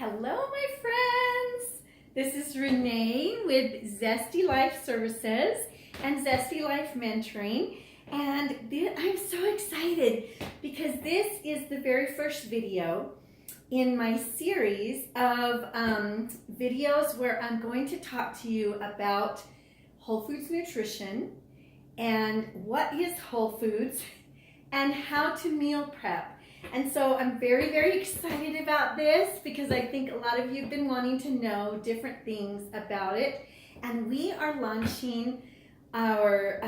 Hello, my friends. This is Renee with Zesty Life Services and Zesty Life Mentoring. And I'm so excited because this is the very first video in my series of videos where I'm going to talk to you about whole foods nutrition and what is whole foods and how to meal prep. And so I'm very, very excited about this because I think a lot of you have been wanting to know different things about it. And we are launching our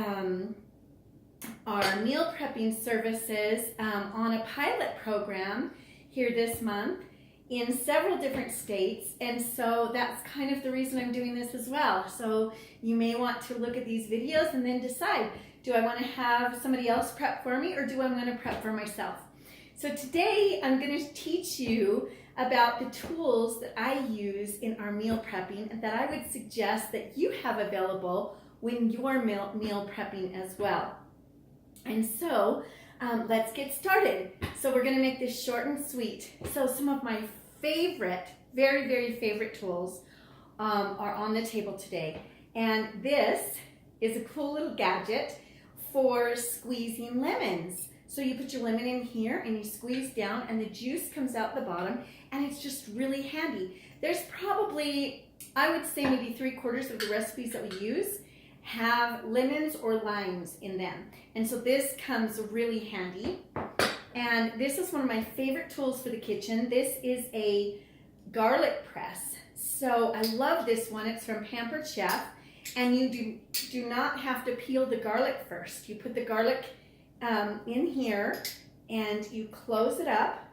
meal prepping services on a pilot program here this month in several different states. And so that's kind of the reason I'm doing this as well. So you may want to look at these videos and then decide, do I want to have somebody else prep for me or do I want to prep for myself? So today I'm going to teach you about the tools that I use in our meal prepping and that I would suggest that you have available when you're meal prepping as well. And so let's get started. So we're going to make this short and sweet. So some of my favorite, very, very favorite tools are on the table today. And this is a cool little gadget for squeezing lemons. So you put your lemon in here and you squeeze down and the juice comes out the bottom and it's just really handy. There's probably, I would say maybe 3/4 of the recipes that we use have lemons or limes in them. And so this comes really handy. And this is one of my favorite tools for the kitchen. This is a garlic press. So I love this one. It's from Pampered Chef. And you do not have to peel the garlic first. You put the garlic in here and you close it up,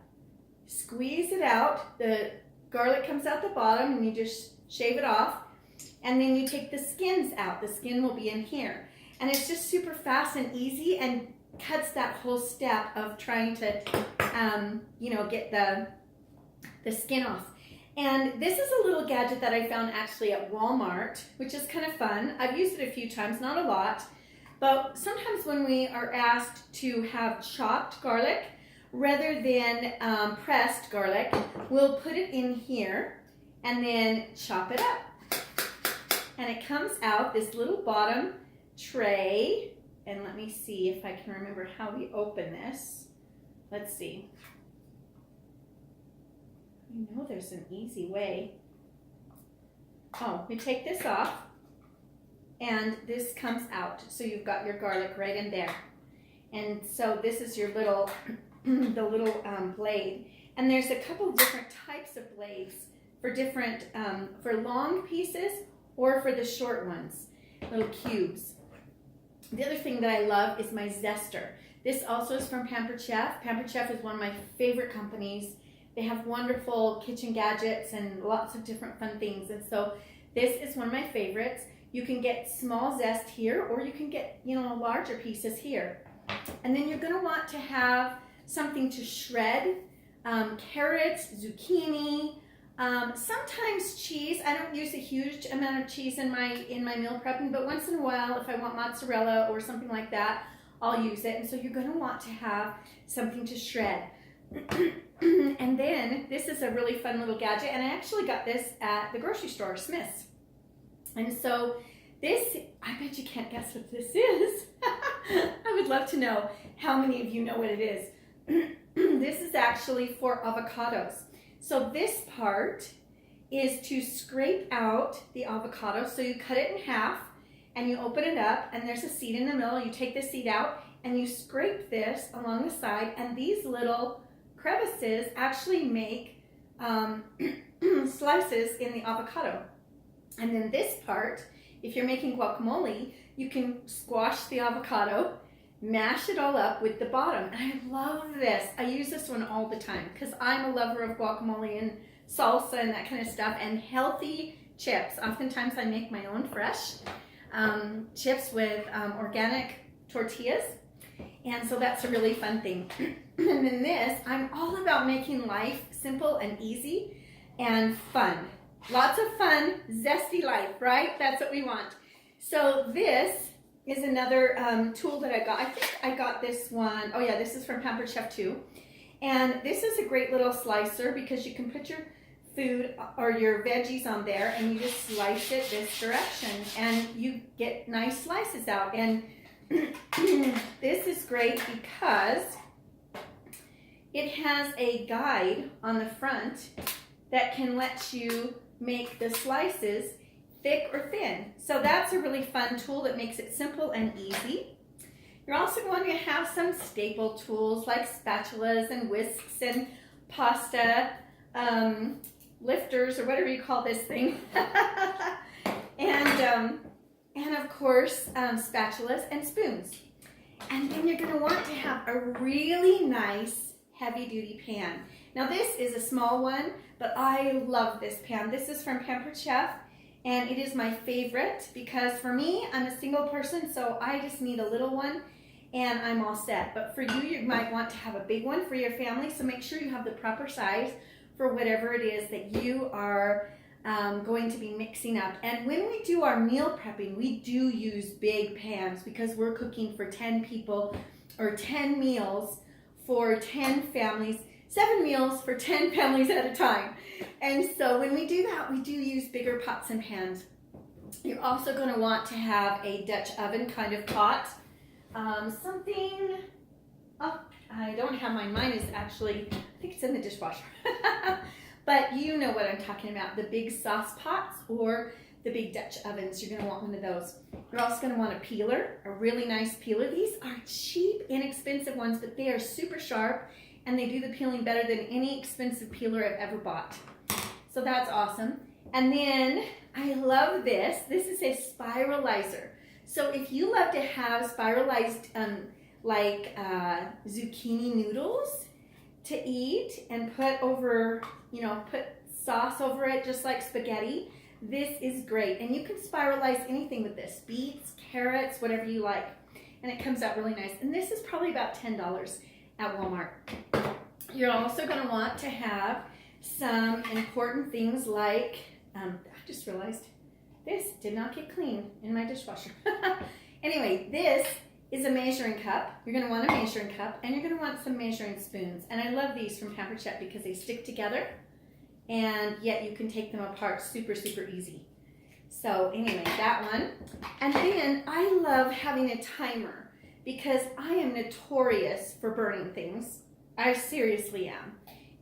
squeeze it out, the garlic comes out the bottom and you just shave it off, and then you take the skins out. The skin will be in here, and it's just super fast and easy and cuts that whole step of trying to get the skin off. And this is a little gadget that I found actually at Walmart, which is kind of fun. I've used it a few times, not a lot. But sometimes when we are asked to have chopped garlic rather than pressed garlic, we'll put it in here and then chop it up. And it comes out this little bottom tray. And let me see if I can remember how we open this. Let's see. I know there's an easy way. Oh, we take this off. And this comes out, so you've got your garlic right in there. And so this is your little, the little blade. And there's a couple of different types of blades for different, for long pieces or for the short ones, little cubes. The other thing that I love is my zester. This also is from Pampered Chef. Pampered Chef is one of my favorite companies. They have wonderful kitchen gadgets and lots of different fun things. And so this is one of my favorites. You can get small zest here, or you can get, larger pieces here. And then you're going to want to have something to shred, carrots, zucchini, sometimes cheese. I don't use a huge amount of cheese in my meal prepping, but once in a while, if I want mozzarella or something like that, I'll use it. And so you're going to want to have something to shred. And then this is a really fun little gadget, and I actually got this at the grocery store, Smith's. And so this, I bet you can't guess what this is. I would love to know how many of you know what it is. This is actually for avocados. So this part is to scrape out the avocado. So you cut it in half and you open it up and there's a seed in the middle. You take the seed out and you scrape this along the side, and these little crevices actually make slices in the avocado. And then this part, if you're making guacamole, you can squash the avocado, mash it all up with the bottom. And I love this. I use this one all the time because I'm a lover of guacamole and salsa and that kind of stuff, and healthy chips. Oftentimes I make my own fresh chips with organic tortillas. And so that's a really fun thing. And then this, I'm all about making life simple and easy and fun. Lots of fun, zesty life, right? That's what we want. So this is another tool that I got. I think I got this one. Oh yeah, this is from Pampered Chef too. And this is a great little slicer because you can put your food or your veggies on there, and you just slice it this direction, and you get nice slices out. And this is great because it has a guide on the front that can let you make the slices thick or thin. So that's a really fun tool that makes it simple and easy. You're also going to have some staple tools like spatulas and whisks and pasta lifters, or whatever you call this thing. and of course, spatulas and spoons. And then you're going to want to have a really nice heavy-duty pan. Now this is a small one, but I love this pan. This is from Pampered Chef, and it is my favorite because for me, I'm a single person, so I just need a little one and I'm all set. But for you, you might want to have a big one for your family, so make sure you have the proper size for whatever it is that you are going to be mixing up. And when we do our meal prepping, we do use big pans because we're cooking for 10 people or 10 meals for 10 families, 7 meals for 10 families at a time. And so when we do that, we do use bigger pots and pans. You're also going to want to have a Dutch oven kind of pot. Something, oh, I don't have mine. Mine is actually, I think it's in the dishwasher. But you know what I'm talking about, the big sauce pots or the big Dutch ovens. You're going to want one of those. You're also going to want a peeler, a really nice peeler. These are cheap, inexpensive ones, but they are super sharp and they do the peeling better than any expensive peeler I've ever bought. So that's awesome. And then I love this. This is a spiralizer. So if you love to have spiralized zucchini noodles to eat and put over, put sauce over it just like spaghetti, this is great. And you can spiralize anything with this, beets, carrots, whatever you like. And it comes out really nice. And this is probably about $10 at Walmart. You're also going to want to have some important things like, I just realized this did not get clean in my dishwasher. Anyway, this is a measuring cup. You're going to want a measuring cup, and you're going to want some measuring spoons. And I love these from Pampered Chef because they stick together, and yet you can take them apart super, super easy. So anyway, that one. And then I love having a timer because I am notorious for burning things. I seriously am.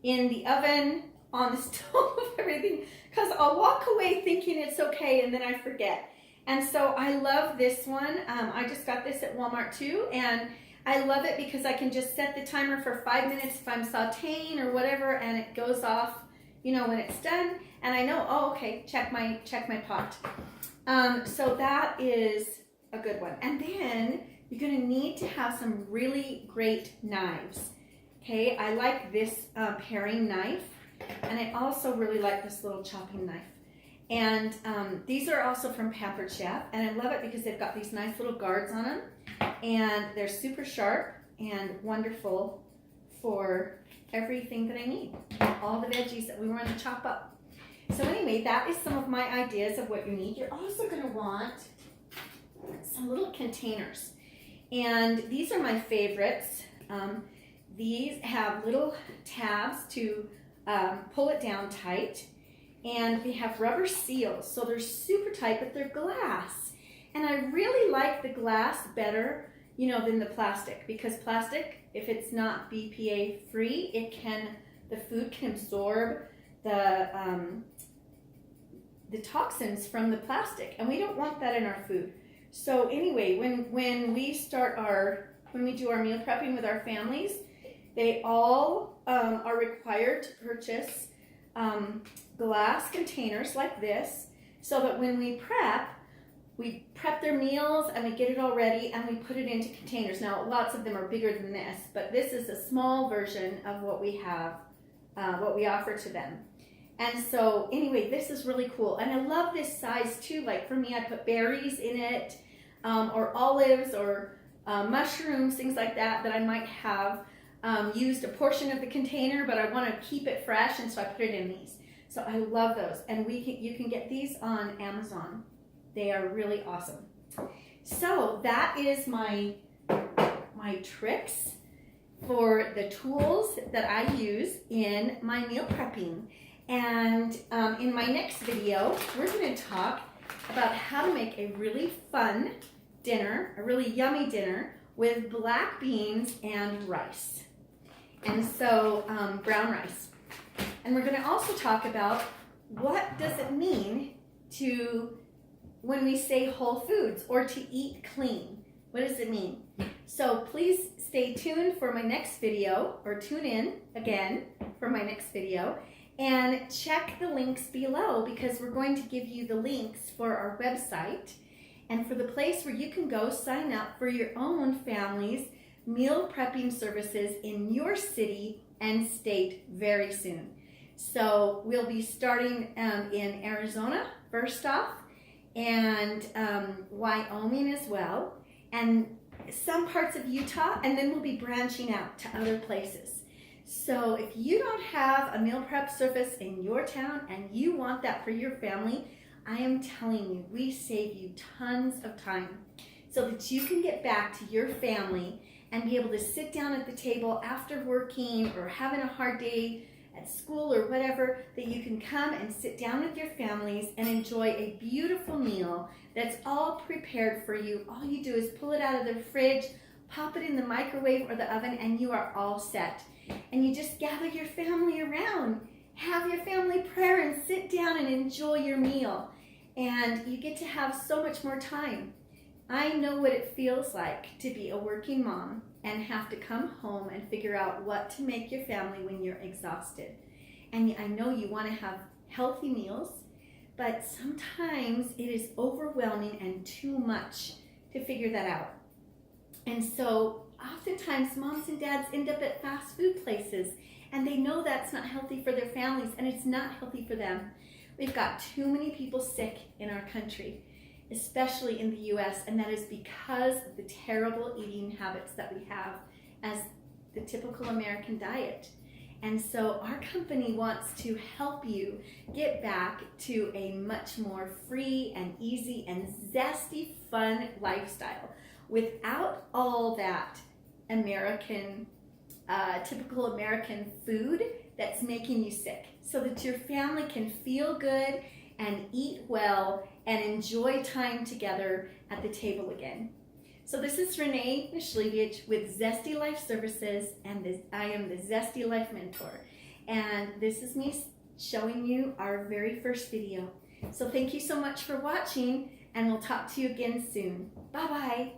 In the oven, on the stove, everything, because I'll walk away thinking it's okay and then I forget. And so I love this one. I just got this at Walmart too, and I love it because I can just set the timer for 5 minutes if I'm sauteing or whatever, and it goes off, when it's done, and I know, oh, okay, check my pot. So that is a good one. And then you're going to need to have some really great knives. Okay, I like this paring knife. And I also really like this little chopping knife. And these are also from Pampered Chef. And I love it because they've got these nice little guards on them. And they're super sharp and wonderful for everything that I need. All the veggies that we want to chop up. So anyway, that is some of my ideas of what you need. You're also going to want some little containers. And these are my favorites. These have little tabs to pull it down tight, and they have rubber seals, so they're super tight, but they're glass. And I really like the glass better, than the plastic, because plastic, if it's not BPA free, the food can absorb the toxins from the plastic, and we don't want that in our food. So anyway, when we do our meal prepping with our families, they all are required to purchase glass containers like this, so that when we prep their meals and we get it all ready and we put it into containers. Now, lots of them are bigger than this, but this is a small version of what we have, what we offer to them. And so anyway, this is really cool. And I love this size too. Like for me, I put berries in it, or olives, or mushrooms, things like that I might have used a portion of the container, but I want to keep it fresh, and so I put it in these. So I love those, and you can get these on Amazon. They are really awesome. So that is my tricks for the tools that I use in my meal prepping. And in my next video, we're going to talk about how to make a really fun dinner, a really yummy dinner with black beans and rice. And so brown rice. And we're going to also talk about what does it mean to, when we say whole foods or to eat clean. What does it mean? So please stay tuned for my next video, or tune in again for my next video, and check the links below because we're going to give you the links for our website and for the place where you can go sign up for your own family's meal prepping services in your city and state very soon. So we'll be starting in Arizona first off, and Wyoming as well, and some parts of Utah, and then we'll be branching out to other places. So if you don't have a meal prep service in your town and you want that for your family, I am telling you, we save you tons of time so that you can get back to your family and be able to sit down at the table after working or having a hard day at school or whatever, that you can come and sit down with your families and enjoy a beautiful meal that's all prepared for you. All you do is pull it out of the fridge, pop it in the microwave or the oven, and you are all set. And you just gather your family around, have your family prayer, and sit down and enjoy your meal. And you get to have so much more time. I know what it feels like to be a working mom and have to come home and figure out what to make your family when you're exhausted. And I know you want to have healthy meals, but sometimes it is overwhelming and too much to figure that out. And so oftentimes moms and dads end up at fast food places and they know that's not healthy for their families and it's not healthy for them. We've got too many people sick in our country, especially in the US, and that is because of the terrible eating habits that we have as the typical American diet. And so our company wants to help you get back to a much more free and easy and zesty fun lifestyle without all that American, typical American food that's making you sick, so that your family can feel good and eat well and enjoy time together at the table again. So this is Renee with Zesty Life Services, and I am the Zesty Life Mentor. And this is me showing you our very first video. So thank you so much for watching, and we'll talk to you again soon. Bye-bye.